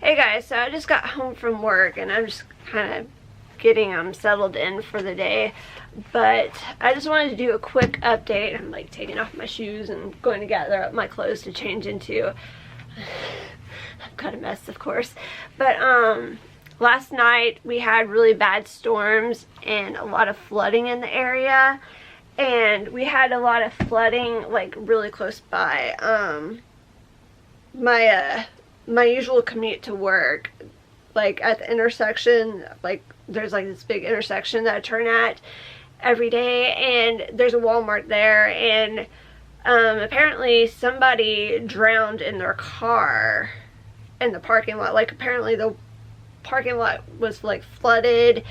Hey guys, so I just got home from work and I'm just kind of getting settled in for the day, but I just wanted to do a quick update. I'm like taking off my shoes and going to gather up my clothes to change into. I've got a mess, of course, but last night we had really bad storms and a lot of flooding in the area, and we had a lot of flooding like really close by my usual commute to work, like at the intersection. Like there's like this big intersection that I turn at every day, and there's a Walmart there, and apparently somebody drowned in their car in the parking lot. Like apparently the parking lot was like flooded,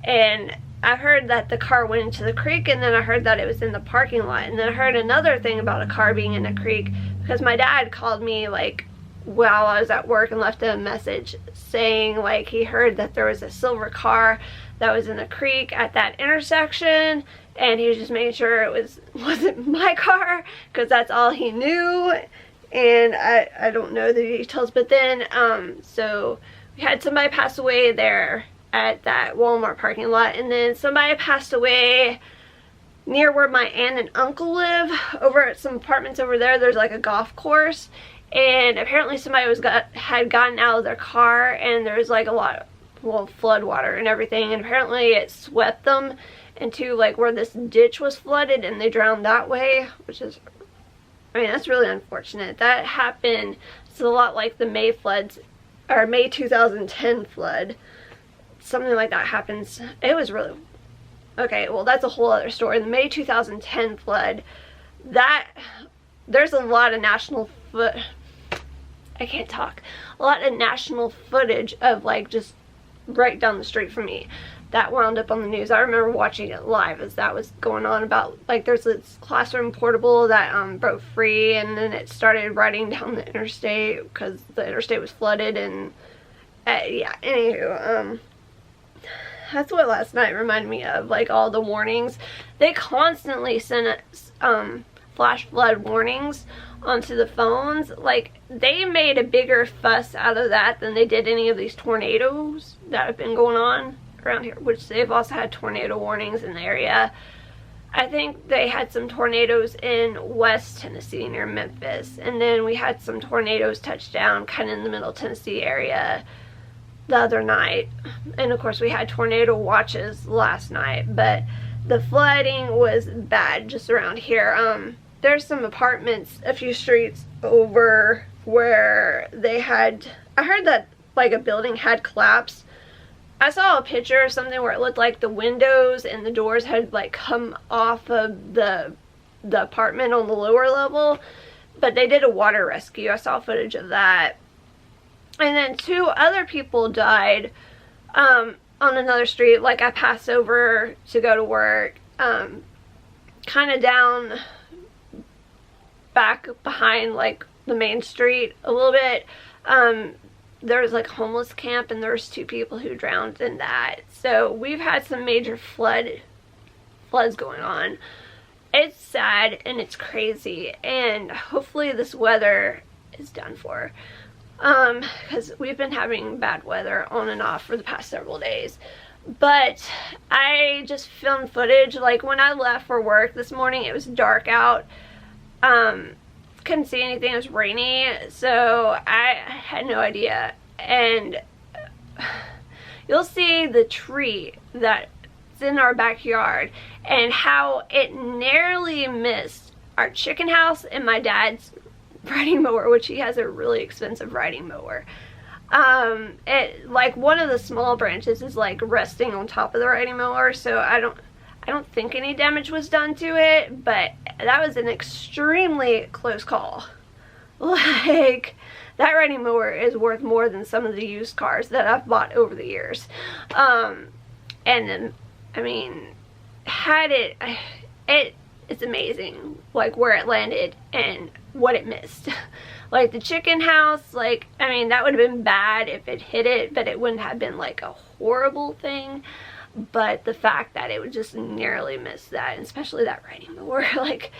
and I heard that the car went into the creek, and then I heard that it was in the parking lot, and then I heard another thing about a car being in a creek because my dad called me like while I was at work and left a message saying like he heard that there was a silver car that was in the creek at that intersection, and he was just making sure it wasn't my car because that's all he knew, and I don't know the details. But then so we had somebody pass away there at that Walmart parking lot, and then somebody passed away near where my aunt and uncle live, over at some apartments over there. There's like a golf course, and apparently somebody had gotten out of their car, and there's like a lot of flood water and everything, and apparently it swept them into like where this ditch was flooded, and they drowned that way, which is, I mean, that's really unfortunate. That happened. It's a lot like the May floods, or May 2010 flood. Something like that happens. It was really, okay, well that's a whole other story. The May 2010 flood, there's a lot of a lot of national footage of like just right down the street from me that wound up on the news. I remember watching it live as that was going on, about like there's this classroom portable that broke free, and then it started riding down the interstate because the interstate was flooded, and yeah, anywho, that's what last night reminded me of, like all the warnings. They constantly send us flash flood warnings onto the phones. Like they made a bigger fuss out of that than they did any of these tornadoes that have been going on around here, which they've also had tornado warnings in the area. I think they had some tornadoes in West Tennessee near Memphis, and then we had some tornadoes touch down kind of in the Middle Tennessee area the other night, and of course we had tornado watches last night. But the flooding was bad just around here. There's some apartments a few streets over where they had, I heard that like a building had collapsed. I saw a picture of something where it looked like the windows and the doors had like come off of the apartment on the lower level, but they did a water rescue. I saw footage of that. And then 2 other people died on another street. Like I passed over to go to work, kind of down back behind like the main street a little bit. There was like a homeless camp, and there was 2 people who drowned in that. So we've had some major floods going on. It's sad and it's crazy, and hopefully this weather is done for. Because we've been having bad weather on and off for the past several days. But I just filmed footage. Like when I left for work this morning, it was dark out. Couldn't see anything. It was rainy, so I had no idea. And you'll see the tree that's in our backyard and how it narrowly missed our chicken house and my dad's riding mower, which he has a really expensive riding mower. It, like one of the small branches is like resting on top of the riding mower, so I don't think any damage was done to it, but that was an extremely close call. Like that riding mower is worth more than some of the used cars that I've bought over the years. And then, I mean, it's amazing like where it landed and what it missed. Like the chicken house, like, I mean, that would have been bad if it hit it, but it wouldn't have been like a horrible thing. But the fact that it would just narrowly miss that, and especially that riding mower, like,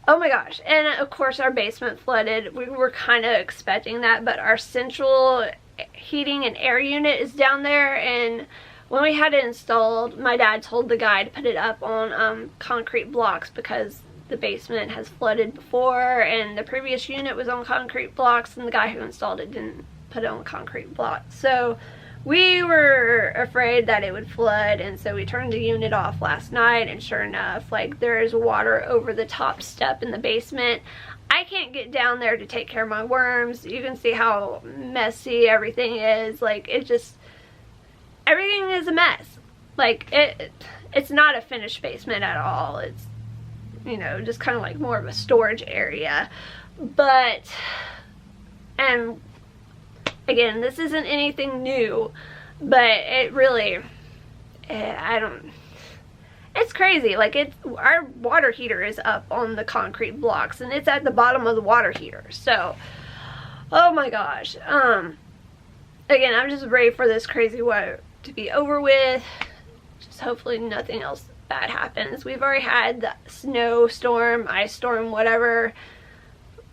oh my gosh. And of course our basement flooded. We were kind of expecting that, but our central heating and air unit is down there, and when we had it installed, my dad told the guy to put it up on concrete blocks because the basement has flooded before, and the previous unit was on concrete blocks, and the guy who installed it didn't put it on concrete blocks. So we were afraid that it would flood, and so we turned the unit off last night, and sure enough, like, there is water over the top step in the basement. I can't get down there to take care of my worms. You can see how messy everything is. Like, it just, everything is a mess. Like, it's not a finished basement at all. It's, you know, just kind of like more of a storage area. But, and again, this isn't anything new, but it really, it's crazy. Like, our water heater is up on the concrete blocks, and it's at the bottom of the water heater. So, oh my gosh. Again, I'm just ready for this crazy weather to be over with. Just hopefully nothing else bad happens. We've already had the snowstorm, ice storm, whatever,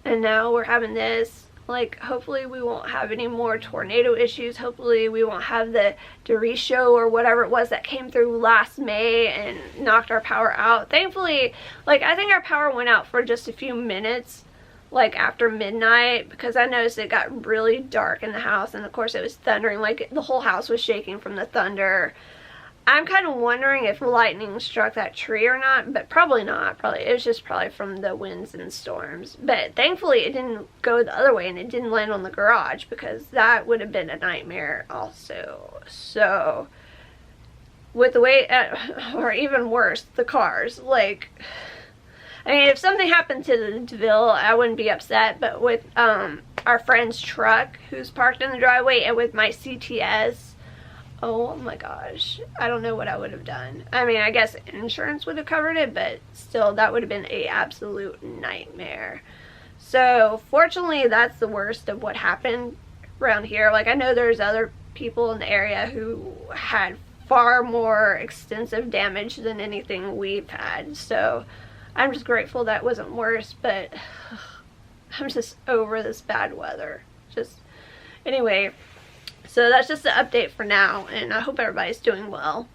and now we're having this. Like, hopefully we won't have any more tornado issues. Hopefully we won't have the derecho or whatever it was that came through last May and knocked our power out. Thankfully, like, I think our power went out for just a few minutes, like after midnight, because I noticed it got really dark in the house, and of course it was thundering. Like, the whole house was shaking from the thunder. I'm kind of wondering if lightning struck that tree or not, but probably not. Probably it was just probably from the winds and storms. But thankfully it didn't go the other way, and it didn't land on the garage, because that would have been a nightmare also. So with the way, or even worse, the cars. Like, I mean, if something happened to the DeVille, I wouldn't be upset. But with our friend's truck who's parked in the driveway, and with my CTS, oh my gosh, I don't know what I would have done. I mean, I guess insurance would have covered it, but still, that would have been an absolute nightmare. So fortunately, that's the worst of what happened around here. Like, I know there's other people in the area who had far more extensive damage than anything we've had. So I'm just grateful that wasn't worse, but I'm just over this bad weather. Just, anyway. So that's just the update for now, and I hope everybody's doing well.